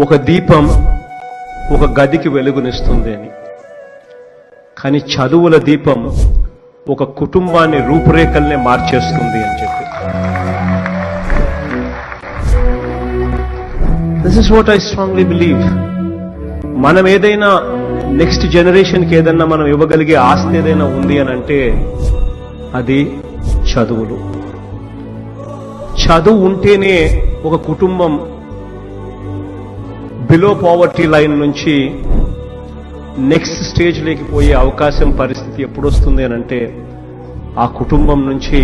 ఒక దీపం ఒక గదికి వెలుగునిస్తుంది అని. కానీ చదువుల దీపం ఒక కుటుంబాన్ని రూపురేఖల్నే మార్చేస్తుంది అని చెప్పి. This is what I strongly believe. మనం ఏదైనా నెక్స్ట్ జనరేషన్కి ఏదన్నా మనం ఇవ్వగలిగే ఆస్తి ఏదైనా ఉంది అని అంటే అది చదువులు. చదువు ఉంటేనే ఒక కుటుంబం బిలో పావర్టీ లైన్ నుంచి నెక్స్ట్ స్టేజ్లోకి పోయే అవకాశం పరిస్థితి ఎప్పుడు వస్తుంది అని అంటే ఆ కుటుంబం నుంచి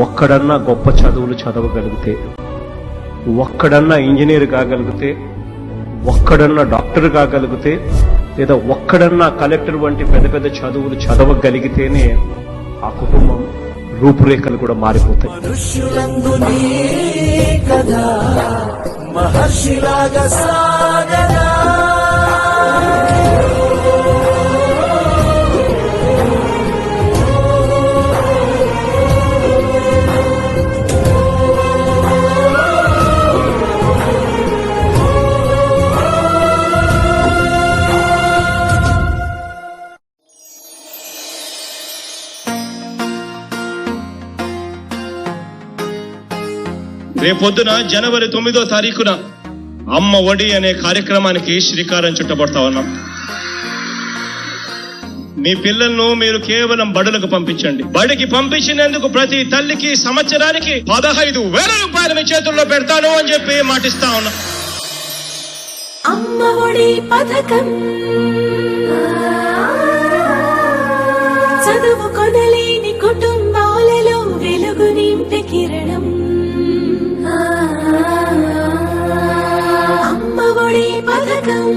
ఒక్కడన్నా గొప్ప చదువులు చదవగలిగితే, ఒక్కడన్నా ఇంజనీర్ కాగలిగితే, ఒక్కడన్నా డాక్టర్ కాగలిగితే, లేదా ఒక్కడన్నా కలెక్టర్ వంటి పెద్ద పెద్ద చదువులు చదవగలిగితేనే ఆ కుటుంబం రూపురేఖలు కూడా మారిపోతాయి. మహర్షిలాగా సాగరా రేపొద్దున జనవరి 9వ తారీఖున అమ్మ ఒడి అనే కార్యక్రమానికి శ్రీకారం చుట్టబడతా ఉన్నాం. మీ పిల్లలను మీరు కేవలం బడులకు పంపించండి. బడికి పంపించినందుకు ప్రతి తల్లికి సంవత్సరానికి 15,000 రూపాయలు మీ చేతుల్లో పెడతాను అని చెప్పి మాటిస్తా ఉన్నా. అమ్మ ఒడి పథకం చదువు కొనలేని కుటుంబాలలో వెలుగు నింపే కిరణం. అమ్మ ఒడి పథకం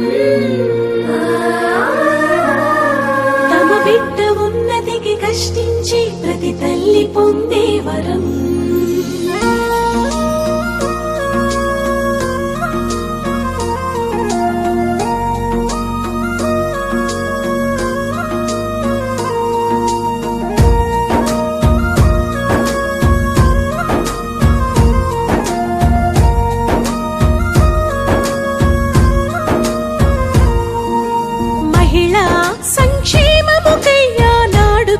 తమ బిడ్డ ఉన్నతికి కష్టించి ప్రతి తల్లి పొందే వరం.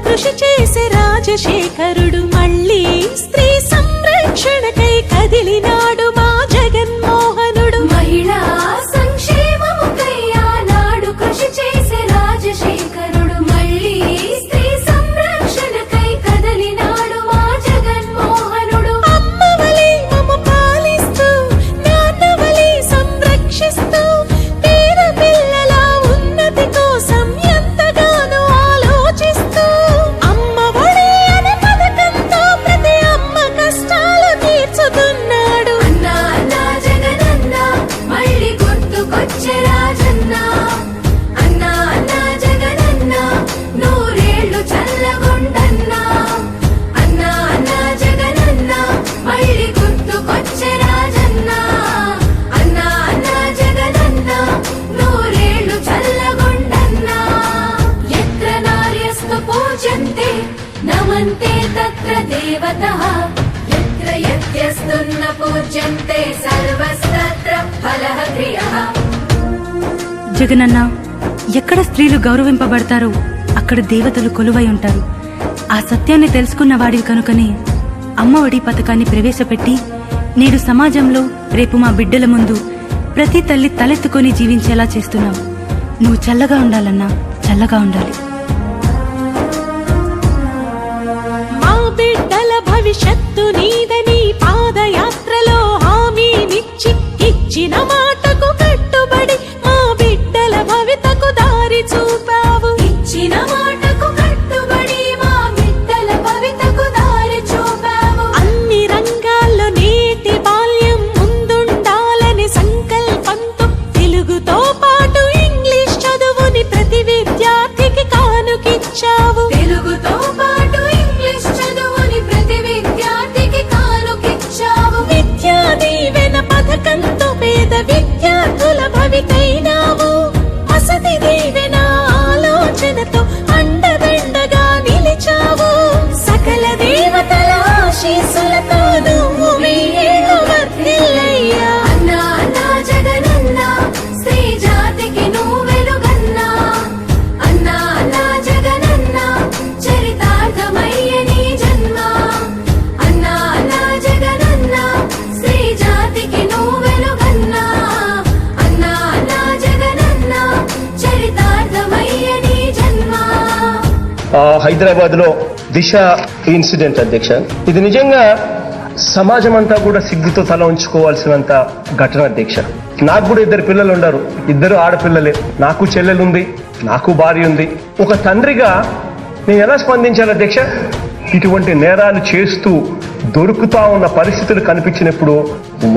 కృషి చేసే రాజశేఖరుడు మళ్ళీ స్త్రీ సంరక్షణకై కదిలినాడు మా జగన్మోహనుడు. మహిళా సంక్షేమముకై ఆనాడు కృషి చేసే రాజశేఖరుడు మళ్ళీ స్త్రీ సంరక్షణకై కదిలినాడు మా జగన్మోహనుడు. అమ్మవలి మమ్మ పాలిస్తూ నాన్నవలి సంరక్షిస్తూ పేద పిల్లల ఉన్నతి కోసం ఎంతగానో ఆలోచిస్తూ నమంతే తత్ర దేవతః యత్ర యత్యస్తున్న పూజ్యంతే సర్వస్తత్ర ఫలః క్రియః. జగనన్న, ఎక్కడ స్త్రీలు గౌరవింపబడతారో అక్కడ దేవతలు కొలువై ఉంటారు. ఆ సత్యాన్ని తెలుసుకున్న వాడివి కనుకనే అమ్మ ఒడి పథకాన్ని ప్రవేశపెట్టి నేడు సమాజంలో రేపు మా బిడ్డల ముందు ప్రతి తల్లి తలెత్తుకొని జీవించేలా చేస్తున్నావు. నువ్వు చల్లగా ఉండాలన్నా, చల్లగా ఉండాలి. బిడ్డల భవిష్యత్తు నీదని పాదయాత్రలో హామీనిచ్చి ఇచ్చిన మాటకు కట్టుబడి మా బిడ్డల భవితకు దారి చూపావు. ఇచ్చిన మాటకు కట్టుబడి మా బిడ్డల భవితకు దారి చూపావు. అన్ని రంగాల్లో నేటి బాల్యం ముందుండాలని సంకల్పంతో తెలుగుతో పాటు ఇంగ్లీష్ చదువుని ప్రతి విద్యార్థికి కానుకిచ్చావు. తెలుగుతో పాటు పథకంతో పేద విద్యార్థుల భవితైనావు. వసతి దీవెన ఆలోచనతో అండదండగా నిలిచావు. సకల దేవతల ఆశీస్సులతో నువ్వు 1000 ఏళ్ళు వర్ధిల్లయ్యా. అన్నా అన్నా జగనన్న హైదరాబాద్ లో దిశ ఇన్సిడెంట్ అధ్యక్ష. ఇది నిజంగా సమాజం అంతా కూడా సిగ్గుతో తల ఉంచుకోవాల్సినంత ఘటన అధ్యక్ష. నాకు కూడా 2 పిల్లలు ఉన్నారు, 2 ఆడపిల్లలే. నాకు చెల్లెలుంది, నాకు భార్య ఉంది. ఒక తండ్రిగా నేను ఎలా స్పందించాలి అధ్యక్ష? ఇటువంటి నేరాలు చేస్తూ దొరుకుతా ఉన్న పరిస్థితులు కనిపించినప్పుడు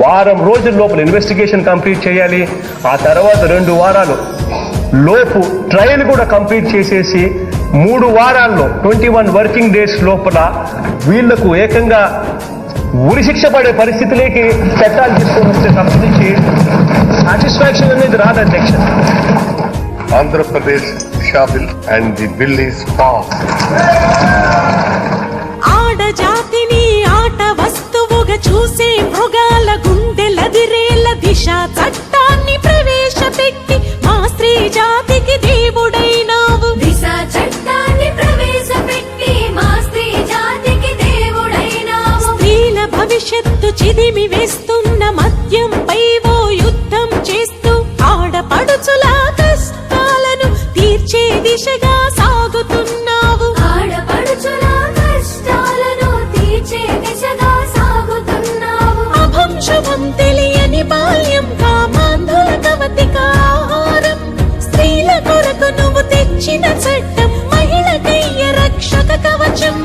వారం రోజుల లోపల ఇన్వెస్టిగేషన్ కంప్లీట్ చేయాలి. ఆ తర్వాత 2 వారాలు లోపు ట్రయల్ కూడా కంప్లీట్ చేసేసి 3 వారాల్లో 21 వర్కింగ్ డేస్ లోపల వీళ్లకు ఏకంగా ఉరిశిక్ష పడే పరిస్థితిలోకి చట్టాలు తీసుకొని వస్తే తప్పించి సాటిస్ఫాక్షన్ అనేది రాదు అధ్యక్ష. Andhra Pradesh Disha bill and the bill is pass. ఆడజాతిని ఆట వస్తువుగా చూసే మృగాల గుండెలదిరేల దిశ చట్టాన్ని ప్రవేశపెట్టి మా స్త్రీ జాతికి దేవుడైనావు. దిశ చట్టాన్ని ప్రవేశపెట్టి మా స్త్రీ జాతికి దేవుడైనావు. స్త్రీల భవిష్యత్తు చిదిమి వేస్తున్న మద్యంపై ఓ యుద్ధం చేస్తూ ఆడపడుచుల కష్టాలను తీర్చే దిశగా సాగుతున్నావు. ఆడపడుచుల కష్టాలను తీర్చే దిశగా సాగుతున్నావు. అభంశుభం తెలియని బాల్యం కామాంధుల కవతిక ఆహారం. స్త్రీల కొరకు నువ్వు తెచ్చిన చట్టం మహిళకయ్య రక్షక కవచం.